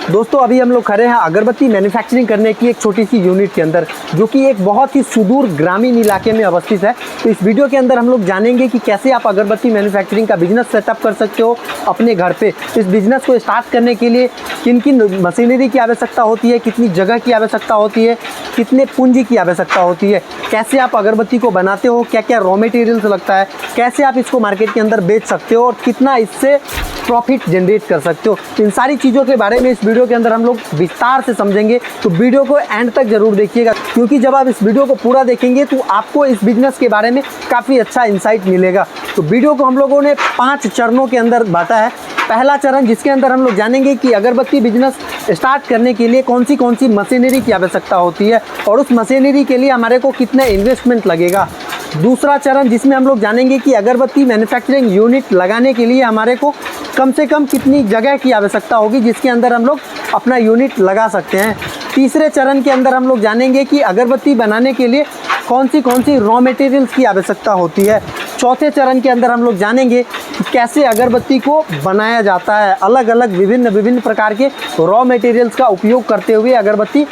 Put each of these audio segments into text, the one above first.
दोस्तों अभी हम लोग खड़े हैं अगरबत्ती मैन्युफैक्चरिंग करने की एक छोटी सी यूनिट के अंदर, जो कि एक बहुत ही सुदूर ग्रामीण इलाके में अवस्थित है। तो इस वीडियो के अंदर हम लोग जानेंगे कि कैसे आप अगरबत्ती मैन्युफैक्चरिंग का बिजनेस सेटअप कर सकते हो अपने घर पे। इस बिजनेस को स्टार्ट करने के लिए किन किन मशीनरी की आवश्यकता होती है, कितनी जगह की आवश्यकता होती है, कितने पूंजी की आवश्यकता होती है, कैसे आप अगरबत्ती को बनाते हो, क्या क्या रॉ मटेरियल्स लगता है, कैसे आप इसको मार्केट के अंदर बेच सकते हो और कितना इससे प्रॉफिट जनरेट कर सकते हो। इन सारी चीज़ों के बारे में इस वीडियो के अंदर हम लोग विस्तार से समझेंगे। तो वीडियो को एंड तक जरूर देखिएगा, क्योंकि जब आप इस वीडियो को पूरा देखेंगे तो आपको इस बिजनेस के बारे में काफ़ी अच्छा इंसाइट मिलेगा। तो वीडियो को हम लोगों ने 5 चरणों के अंदर बांटा है। पहला चरण जिसके अंदर हम लोग जानेंगे कि अगरबत्ती बिजनेस स्टार्ट करने के लिए कौन सी मशीनरी की आवश्यकता होती है और उस मशीनरी के लिए हमारे को कितना इन्वेस्टमेंट लगेगा। दूसरा चरण जिसमें हम लोग जानेंगे कि अगरबत्ती मैन्युफैक्चरिंग यूनिट लगाने के लिए हमारे को कम से कम कितनी जगह की आवश्यकता होगी जिसके अंदर हम लोग अपना यूनिट लगा सकते हैं। तीसरे चरण के अंदर हम लोग जानेंगे कि अगरबत्ती बनाने के लिए कौन सी रॉ मटेरियल्स की आवश्यकता होती है। चौथे चरण के अंदर हम लोग जानेंगे कि कैसे अगरबत्ती को बनाया जाता है, अलग अलग विभिन्न प्रकार के रॉ मटेरियल्स का उपयोग करते हुए अगरबत्ती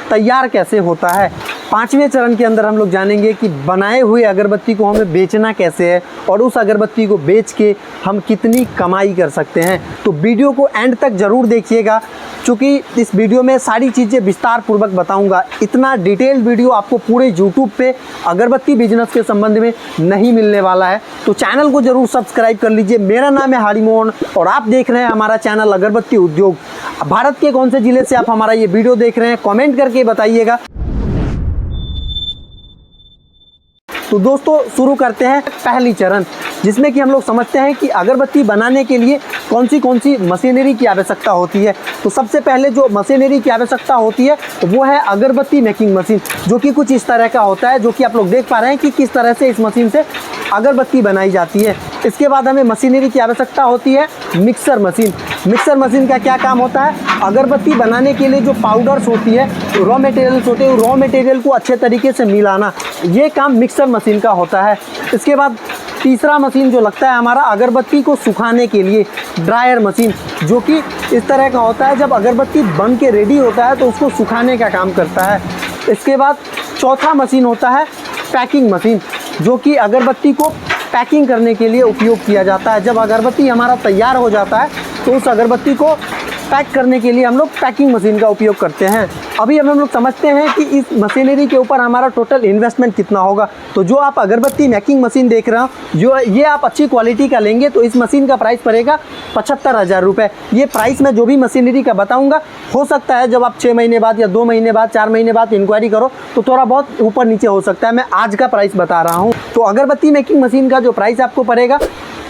तैयार कैसे होता है। पांचवें चरण के अंदर हम लोग जानेंगे कि बनाए हुए अगरबत्ती को हमें बेचना कैसे है और उस अगरबत्ती को बेच के हम कितनी कमाई कर सकते हैं। तो वीडियो को एंड तक ज़रूर देखिएगा, क्योंकि इस वीडियो में सारी चीज़ें विस्तार पूर्वक बताऊंगा। इतना डिटेल्ड वीडियो आपको पूरे यूट्यूब पे अगरबत्ती बिजनेस के संबंध में नहीं मिलने वाला है। तो चैनल को ज़रूर सब्सक्राइब कर लीजिए। मेरा नाम है हरिमोहन और आप देख रहे हैं हमारा चैनल अगरबत्ती उद्योग। भारत के कौन से ज़िले से आप हमारा ये वीडियो देख रहे हैं, कॉमेंट करके बताइएगा। तो दोस्तों शुरू करते हैं पहली चरण, जिसमें कि हम लोग समझते हैं कि अगरबत्ती बनाने के लिए कौन सी मशीनरी की आवश्यकता होती है। तो सबसे पहले जो मशीनरी की आवश्यकता होती है वो है अगरबत्ती मेकिंग मशीन, जो कि कुछ इस तरह का होता है, जो कि आप लोग देख पा रहे हैं कि किस तरह से इस मशीन से अगरबत्ती बनाई जाती है। इसके बाद हमें मशीनरी की आवश्यकता होती है मिक्सर मशीन। मिक्सर मशीन का क्या काम होता है, अगरबत्ती बनाने के लिए जो पाउडर्स होती है, रॉ मटेरियल्स होते हैं, रॉ मटेरियल को अच्छे तरीके से मिलाना, ये काम मिक्सर मशीन का होता है। इसके बाद तीसरा मशीन जो लगता है हमारा अगरबत्ती को सुखाने के लिए, ड्रायर मशीन, जो कि इस तरह का होता है, जब अगरबत्ती बन के रेडी होता है तो उसको सुखाने का काम करता है। इसके बाद चौथा मशीन होता है पैकिंग मशीन, जो कि अगरबत्ती को पैकिंग करने के लिए उपयोग किया जाता है। जब अगरबत्ती हमारा तैयार हो जाता है तो उस अगरबत्ती को पैक करने के लिए हम लोग पैकिंग मशीन का उपयोग करते हैं। अभी हम लोग समझते हैं कि इस मशीनरी के ऊपर हमारा टोटल इन्वेस्टमेंट कितना होगा। तो जो आप अगरबत्ती मेकिंग मशीन देख रहे हो, जो ये आप अच्छी क्वालिटी का लेंगे तो इस मशीन का प्राइस पड़ेगा 75,000 रुपये। ये प्राइस मैं जो भी मशीनरी का बताऊंगा, हो सकता है जब आप 6 महीने बाद या 2 महीने बाद, 4 महीने बाद इंक्वायरी करो तो थोड़ा बहुत ऊपर नीचे हो सकता है। मैं आज का प्राइस बता रहा हूँ। तो अगरबत्ती मेकिंग मशीन का जो प्राइस आपको पड़ेगा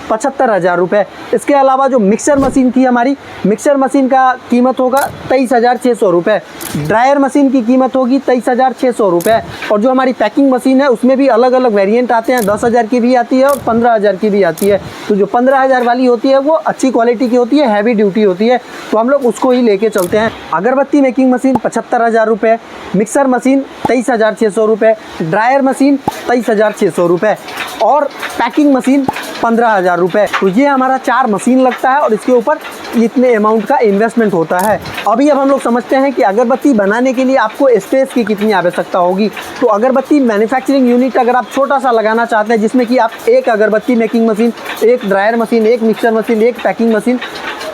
75,000 रुपये। इसके अलावा जो मिक्सर मशीन थी हमारी, मिक्सर मशीन का कीमत होगा 23,600 रुपये। ड्रायर मशीन की कीमत होगी 23,600 रुपये। और जो हमारी पैकिंग मशीन है उसमें भी अलग अलग वेरिएंट आते हैं, 10,000 की भी आती है और 15,000 की भी आती है। तो जो 15,000 वाली होती है वो अच्छी क्वालिटी की होती है, हैवी ड्यूटी होती है, तो हम लोग उसको ही लेके चलते हैं। अगरबत्ती मेकिंग मशीन 75,000 रुपये, मिक्सर मशीन 23,600 रुपये, ड्रायर मशीन 23,600 रुपये और पैकिंग मशीन 15,000 रुपये। तो ये हमारा 4 मशीन लगता है और इसके ऊपर इतने अमाउंट का इन्वेस्टमेंट होता है। अभी अब हम लोग समझते हैं कि अगरबत्ती बनाने के लिए आपको स्पेस की कितनी आवश्यकता होगी। तो अगरबत्ती मैन्युफैक्चरिंग यूनिट अगर आप छोटा सा लगाना चाहते हैं, जिसमें कि आप एक अगरबत्ती मेकिंग मशीन, एक ड्रायर मशीन, एक मिक्सर मशीन, एक पैकिंग मशीन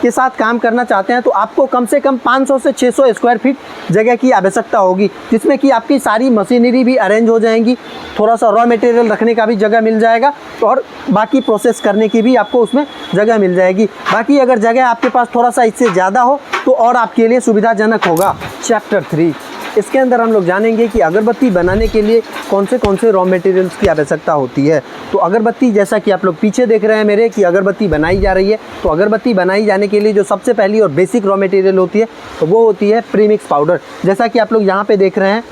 के साथ काम करना चाहते हैं, तो आपको कम से कम 500 से 600 स्क्वायर फीट जगह की आवश्यकता होगी, जिसमें कि आपकी सारी मशीनरी भी अरेंज हो जाएंगी, थोड़ा सा रॉ मटेरियल रखने का भी जगह मिल जाएगा और बाकी प्रोसेस करने की भी आपको उसमें जगह मिल जाएगी। बाकी अगर जगह आपके पास थोड़ा सा इससे ज़्यादा हो तो और आपके लिए सुविधाजनक होगा। चैप्टर 3, इसके अंदर हम लोग जानेंगे कि अगरबत्ती बनाने के लिए कौन से रॉ मटेरियल्स की आवश्यकता होती है। तो अगरबत्ती, जैसा कि आप लोग पीछे देख रहे हैं मेरे कि अगरबत्ती बनाई जा रही है, तो अगरबत्ती बनाई जाने के लिए जो सबसे पहली और बेसिक रॉ मटेरियल होती है तो वो होती है प्रीमिक्स पाउडर। जैसा कि आप लोग यहाँ पे देख रहे हैं,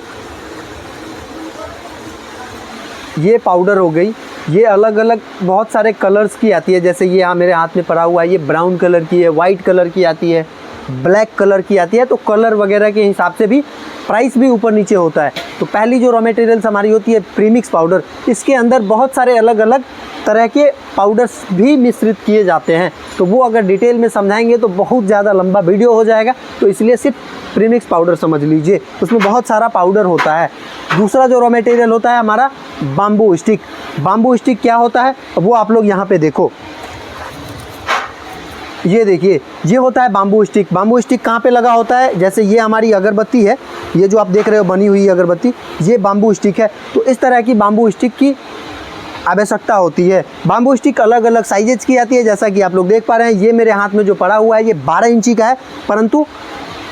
ये पाउडर हो गई, ये अलग अलग बहुत सारे कलर्स की आती है। जैसे ये यहाँ मेरे हाथ में पड़ा हुआ है, ये ब्राउन कलर की है, वाइट कलर की आती है, ब्लैक कलर की आती है। तो कलर वगैरह के हिसाब से भी प्राइस भी ऊपर नीचे होता है। तो पहली जो रॉ मटेरियल्स हमारी होती है प्रीमिक्स पाउडर, इसके अंदर बहुत सारे अलग अलग तरह के पाउडर्स भी मिश्रित किए जाते हैं। तो वो अगर डिटेल में समझाएंगे तो बहुत ज़्यादा लंबा वीडियो हो जाएगा, तो इसलिए सिर्फ प्रीमिक्स पाउडर समझ लीजिए, उसमें बहुत सारा पाउडर होता है। दूसरा जो रॉ मटेरियल होता है हमारा बाम्बू स्टिक। बाम्बू स्टिक क्या होता है वो आप लोग यहाँ पे देखो, ये देखिए, ये होता है बाम्बू स्टिक। बाम्बू स्टिक कहाँ पे लगा होता है, जैसे ये हमारी अगरबत्ती है, ये जो आप देख रहे हो बनी हुई अगरबत्ती, ये बाम्बू स्टिक है। तो इस तरह की बाम्बू स्टिक की आवश्यकता होती है। बाम्बू स्टिक अलग अलग साइजेज की आती है, जैसा कि आप लोग देख पा रहे हैं। ये मेरे हाथ में जो पड़ा हुआ है ये 12 इंची का है, परंतु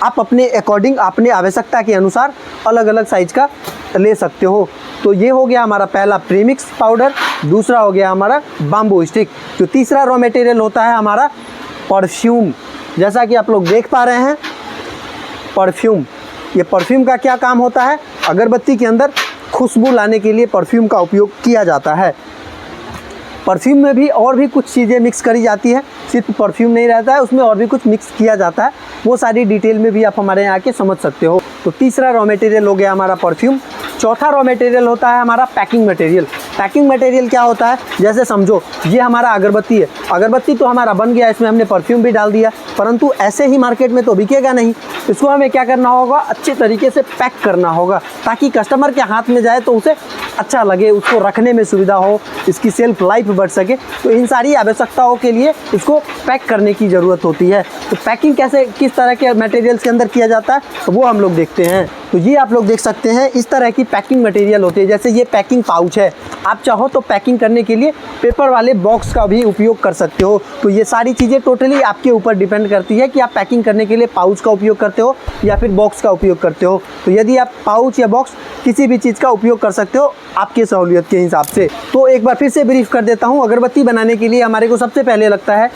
आप अपने अकॉर्डिंग, अपने आवश्यकता के अनुसार अलग अलग साइज का ले सकते हो। तो ये हो गया हमारा पहला प्रीमिक्स पाउडर, दूसरा हो गया हमारा बाम्बू स्टिक। तो तीसरा रॉ मटेरियल होता है हमारा परफ्यूम। जैसा कि आप लोग देख पा रहे हैं परफ्यूम, ये परफ्यूम का क्या काम होता है, अगरबत्ती के अंदर खुशबू लाने के लिए परफ्यूम का उपयोग किया जाता है। परफ्यूम में भी और भी कुछ चीज़ें मिक्स करी जाती है, सिर्फ परफ्यूम नहीं रहता है, उसमें और भी कुछ मिक्स किया जाता है, वो सारी डिटेल में भी आप हमारे यहाँ आके समझ सकते हो। तो तीसरा रॉ मटेरियल हो गया हमारा परफ्यूम। चौथा रॉ मटेरियल होता है हमारा पैकिंग मटेरियल। पैकिंग मटेरियल क्या होता है, जैसे समझो ये हमारा अगरबत्ती है, अगरबत्ती तो हमारा बन गया, इसमें हमने परफ्यूम भी डाल दिया, परंतु ऐसे ही मार्केट में तो बिकेगा नहीं। इसको हमें क्या करना होगा, अच्छे तरीके से पैक करना होगा, ताकि कस्टमर के हाथ में जाए तो उसे अच्छा लगे, उसको रखने में सुविधा हो, इसकी सेल्फ लाइफ बढ़ सके। तो इन सारी आवश्यकताओं के लिए इसको पैक करने की ज़रूरत होती है। तो पैकिंग कैसे, किस तरह के मटेरियल्स के अंदर किया जाता है, तो वो हम लोग देखते हैं। तो ये आप लोग देख सकते हैं, इस तरह की पैकिंग मटेरियल होती है। जैसे ये पैकिंग पाउच है, आप चाहो तो पैकिंग करने के लिए पेपर वाले बॉक्स का भी उपयोग कर सकते हो। तो ये सारी चीज़ें टोटली आपके ऊपर डिपेंड करती है कि आप पैकिंग करने के लिए पाउच का उपयोग करते हो या फिर बॉक्स का उपयोग करते हो। तो यदि आप पाउच या बॉक्स किसी भी चीज़ का उपयोग कर सकते हो आपकी सहूलियत के हिसाब से। तो एक बार फिर से ब्रीफ कर देता हूँ, अगरबत्ती बनाने के लिए हमारे को सबसे पहले लगता है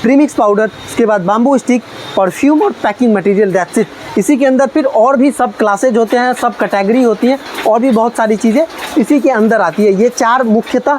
प्रीमिक्स पाउडर, उसके बाद बाम्बू स्टिक, परफ्यूम और पैकिंग मटेरियल, दैट्स इट। इसी के अंदर फिर और भी सब क्लासेज होते हैं, सब कैटेगरी होती हैं, और भी बहुत सारी चीज़ें इसी के अंदर आती है। ये 4 मुख्यतः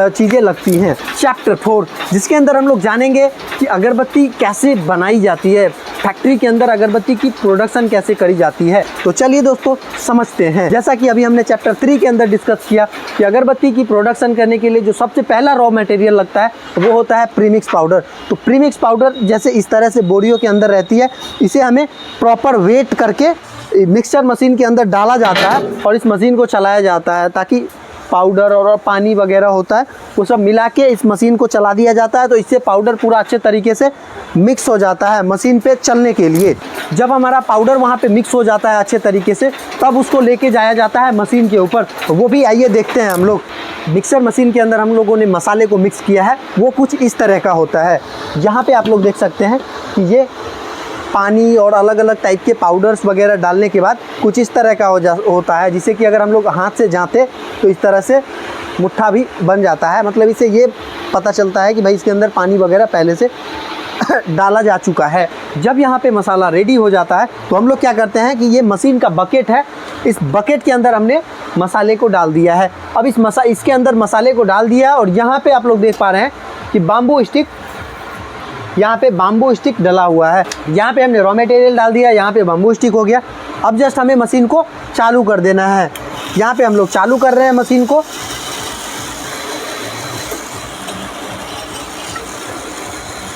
चीज़ें लगती हैं। चैप्टर 4, जिसके अंदर हम लोग जानेंगे कि अगरबत्ती कैसे बनाई जाती है, फैक्ट्री के अंदर अगरबत्ती की प्रोडक्शन कैसे करी जाती है। तो चलिए दोस्तों समझते हैं। जैसा कि अभी हमने चैप्टर 3 के अंदर डिस्कस किया कि अगरबत्ती की प्रोडक्शन करने के लिए जो सबसे पहला रॉ मटेरियल लगता है वो होता है प्रीमिक्स पाउडर। तो प्रीमिक्स पाउडर जैसे इस तरह से बोरियों के अंदर रहती है, इसे हमें प्रॉपर वेट करके मिक्सचर मशीन के अंदर डाला जाता है और इस मशीन को चलाया जाता है, ताकि पाउडर और पानी वगैरह होता है वो सब मिला के इस मशीन को चला दिया जाता है। तो इससे पाउडर पूरा अच्छे तरीके से मिक्स हो जाता है मशीन पे चलने के लिए। जब हमारा पाउडर वहाँ पे मिक्स हो जाता है अच्छे तरीके से, तब उसको लेके जाया जाता है मशीन के ऊपर। तो वो भी आइए देखते हैं हम लोग। मिक्सर मशीन के अंदर हम लोगों ने मसाले को मिक्स किया है, वो कुछ इस तरह का होता है। यहाँ पे आप लोग देख सकते हैं कि ये पानी और अलग अलग टाइप के पाउडर्स वगैरह डालने के बाद कुछ इस तरह का होता है, जिसे कि अगर हम लोग हाथ से जाते तो इस तरह से मुट्ठा भी बन जाता है। मतलब इससे ये पता चलता है कि भाई इसके अंदर पानी वगैरह पहले से डाला जा चुका है। जब यहाँ पे मसाला रेडी हो जाता है तो हम लोग क्या करते हैं कि ये मशीन का बकेट है, इस बकेट के अंदर हमने मसाले को डाल दिया है। अब इसके अंदर मसाले को डाल दिया और यहाँ पे आप लोग देख पा रहे हैं कि बाम्बू स्टिक, यहाँ पे बाम्बू स्टिक डला हुआ है। यहाँ पे हमने रॉ मटेरियल डाल दिया, यहाँ पे बाम्बू स्टिक हो गया। अब जस्ट हमें मशीन को चालू कर देना है। यहाँ पे हम लोग चालू कर रहे हैं मशीन को।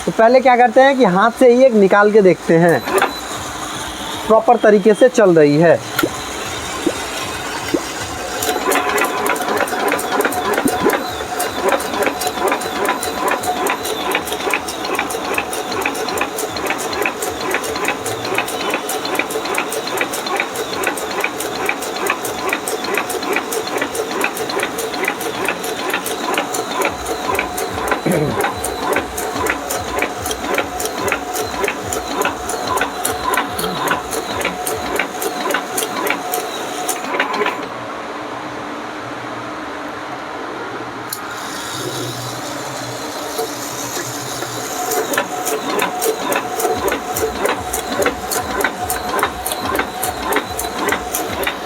तो पहले क्या करते हैं कि हाथ से ही एक निकाल के देखते हैं प्रॉपर तरीके से चल रही है।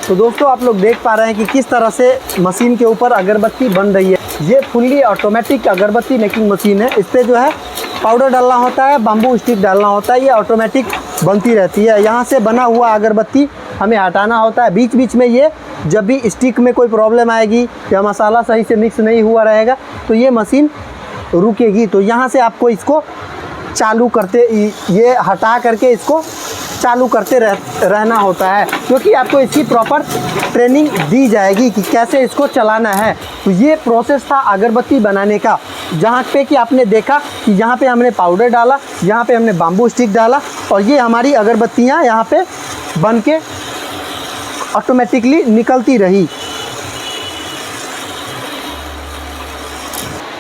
तो दोस्तों आप लोग देख पा रहे हैं कि किस तरह से मशीन के ऊपर अगरबत्ती बन रही है। ये फुल्ली ऑटोमेटिक अगरबत्ती मेकिंग मशीन है। इस पर जो है पाउडर डालना होता है, बाम्बू स्टिक डालना होता है, ये ऑटोमेटिक बनती रहती है। यहाँ से बना हुआ अगरबत्ती हमें हटाना होता है। बीच बीच में ये जब भी स्टिक में कोई प्रॉब्लम आएगी या मसाला सही से मिक्स नहीं हुआ रहेगा तो ये मशीन रुकेगी। तो यहाँ से आपको इसको चालू करते, ये हटा करके इसको चालू करते रहना होता है, क्योंकि आपको इसकी प्रॉपर ट्रेनिंग दी जाएगी कि कैसे इसको चलाना है। तो ये प्रोसेस था अगरबत्ती बनाने का, जहाँ पे कि आपने देखा कि यहाँ पे हमने पाउडर डाला, यहाँ पे हमने बाम्बू स्टिक डाला और ये हमारी अगरबत्तियाँ यहाँ पे बन के ऑटोमेटिकली निकलती रही।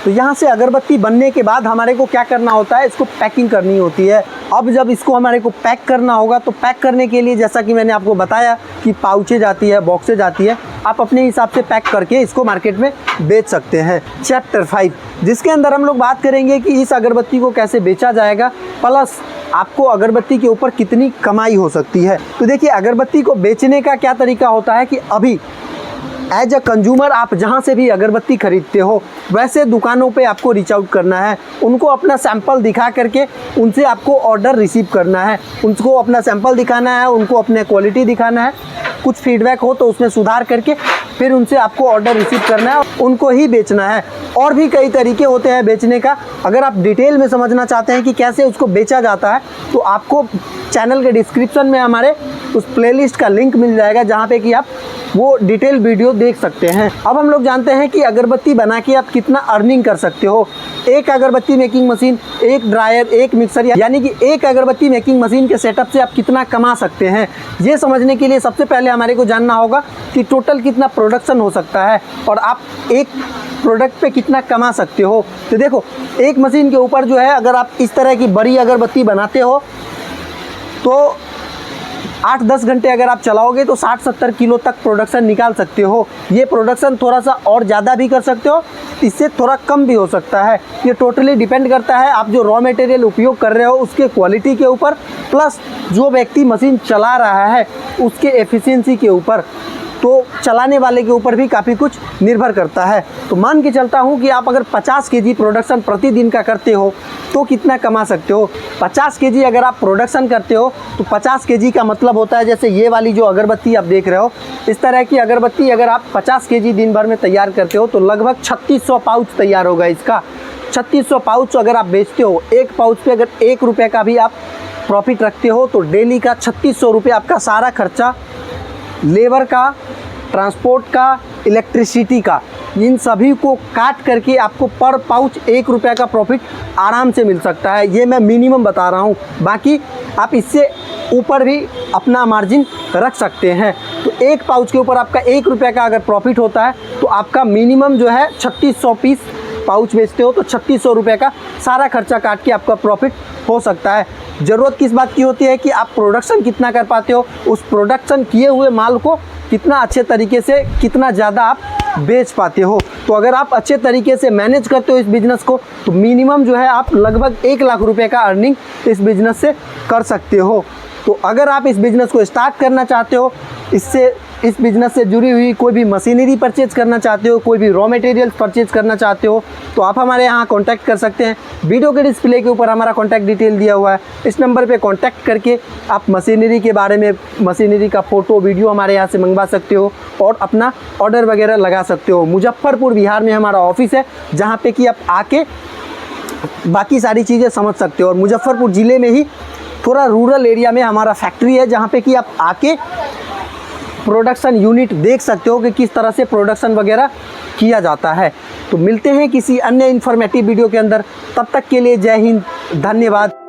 तो यहाँ से अगरबत्ती बनने के बाद हमारे को क्या करना होता है, इसको पैकिंग करनी होती है। अब जब इसको हमारे को पैक करना होगा तो पैक करने के लिए जैसा कि मैंने आपको बताया कि पाउचेज आती है, बॉक्सेज आती है, आप अपने हिसाब से पैक करके इसको मार्केट में बेच सकते हैं। चैप्टर 5 जिसके अंदर हम लोग बात करेंगे कि इस अगरबत्ती को कैसे बेचा जाएगा, प्लस आपको अगरबत्ती के ऊपर कितनी कमाई हो सकती है। तो देखिए अगरबत्ती को बेचने का क्या तरीका होता है कि अभी एज अ कंज्यूमर आप जहाँ से भी अगरबत्ती खरीदते हो वैसे दुकानों पे आपको रीच आउट करना है, उनको अपना सैंपल दिखा करके उनसे आपको ऑर्डर रिसीव करना है, उनको अपना सैंपल दिखाना है, उनको अपने क्वालिटी दिखाना है, कुछ फीडबैक हो तो उसमें सुधार करके फिर उनसे आपको ऑर्डर रिसीव करना है, उनको ही बेचना है। और भी कई तरीके होते हैं बेचने का। अगर आप डिटेल में समझना चाहते हैं कि कैसे उसको बेचा जाता है तो आपको चैनल के डिस्क्रिप्शन में हमारे उस प्लेलिस्ट का लिंक मिल जाएगा, जहाँ पे कि आप वो डिटेल वीडियो देख सकते हैं। अब हम लोग जानते हैं कि अगरबत्ती बना के आप कितना अर्निंग कर सकते हो। एक अगरबत्ती मेकिंग मशीन, एक ड्रायर, एक मिक्सर, यानी कि एक अगरबत्ती मेकिंग मशीन के सेटअप से आप कितना कमा सकते हैं, ये समझने के लिए सबसे पहले हमारे को जानना होगा कि टोटल कितना प्रोडक्शन हो सकता है और आप एक प्रोडक्ट पे कितना कमा सकते हो। तो देखो एक मशीन के ऊपर जो है, अगर आप इस तरह की बड़ी अगरबत्ती बनाते हो तो 8-10 घंटे अगर आप चलाओगे तो 60-70 किलो तक प्रोडक्शन निकाल सकते हो। ये प्रोडक्शन थोड़ा सा और ज़्यादा भी कर सकते हो, इससे थोड़ा कम भी हो सकता है। ये टोटली डिपेंड करता है आप जो रॉ मटेरियल उपयोग कर रहे हो उसके क्वालिटी के ऊपर, प्लस जो व्यक्ति मशीन चला रहा है उसके एफिशिएंसी के ऊपर, तो चलाने वाले के ऊपर भी काफ़ी कुछ निर्भर करता है। तो मान के चलता हूँ कि आप अगर 50 केजी प्रोडक्शन प्रतिदिन का करते हो तो कितना कमा सकते हो। 50 केजी अगर आप प्रोडक्शन करते हो तो 50 केजी का मतलब होता है, जैसे ये वाली जो अगरबत्ती आप देख रहे हो, इस तरह की अगरबत्ती अगर आप 50 केजी दिन भर में तैयार करते हो तो लगभग 3600 पाउच तैयार होगा इसका। 3600 पाउच अगर आप बेचते हो, एक पाउच पे अगर 1 रुपये का भी आप प्रॉफिट रखते हो तो डेली का 3600 रुपये आपका सारा खर्चा, लेबर का, ट्रांसपोर्ट का, इलेक्ट्रिसिटी का, इन सभी को काट करके आपको पर पाउच 1 रुपये का प्रॉफिट आराम से मिल सकता है। ये मैं मिनिमम बता रहा हूँ, बाकी आप इससे ऊपर भी अपना मार्जिन रख सकते हैं। तो एक पाउच के ऊपर आपका 1 रुपये का अगर प्रॉफिट होता है तो आपका मिनिमम जो है 3600 पीस पाउच बेचते हो तो 3600 रुपये का सारा खर्चा काट के आपका प्रॉफिट हो सकता है। ज़रूरत किस बात की होती है कि आप प्रोडक्शन कितना कर पाते हो, उस प्रोडक्शन किए हुए माल को कितना अच्छे तरीके से, कितना ज़्यादा आप बेच पाते हो। तो अगर आप अच्छे तरीके से मैनेज करते हो इस बिज़नेस को तो मिनिमम जो है आप लगभग 1 लाख रुपए का अर्निंग इस बिज़नेस से कर सकते हो। तो अगर आप इस बिज़नेस को स्टार्ट करना चाहते हो, इस बिज़नेस से जुड़ी हुई कोई भी मशीनरी परचेज करना चाहते हो, कोई भी रॉ मटेरियल परचेज करना चाहते हो तो आप हमारे यहाँ कांटेक्ट कर सकते हैं। वीडियो के डिस्प्ले के ऊपर हमारा कांटेक्ट डिटेल दिया हुआ है, इस नंबर पे कांटेक्ट करके आप मशीनरी के बारे में, मशीनरी का फ़ोटो वीडियो हमारे यहाँ से मंगवा सकते हो और अपना ऑर्डर वगैरह लगा सकते हो। मुजफ्फरपुर बिहार में हमारा ऑफिस है, जहाँ पे कि आप आके बाकी सारी चीज़ें समझ सकते हो। और मुजफ्फरपुर ज़िले में ही थोड़ा रूरल एरिया में हमारा फैक्ट्री है, जहाँ पे कि आप आके प्रोडक्शन यूनिट देख सकते हो कि किस तरह से प्रोडक्शन वगैरह किया जाता है। तो मिलते हैं किसी अन्य इन्फॉर्मेटिव वीडियो के अंदर, तब तक के लिए जय हिंद, धन्यवाद।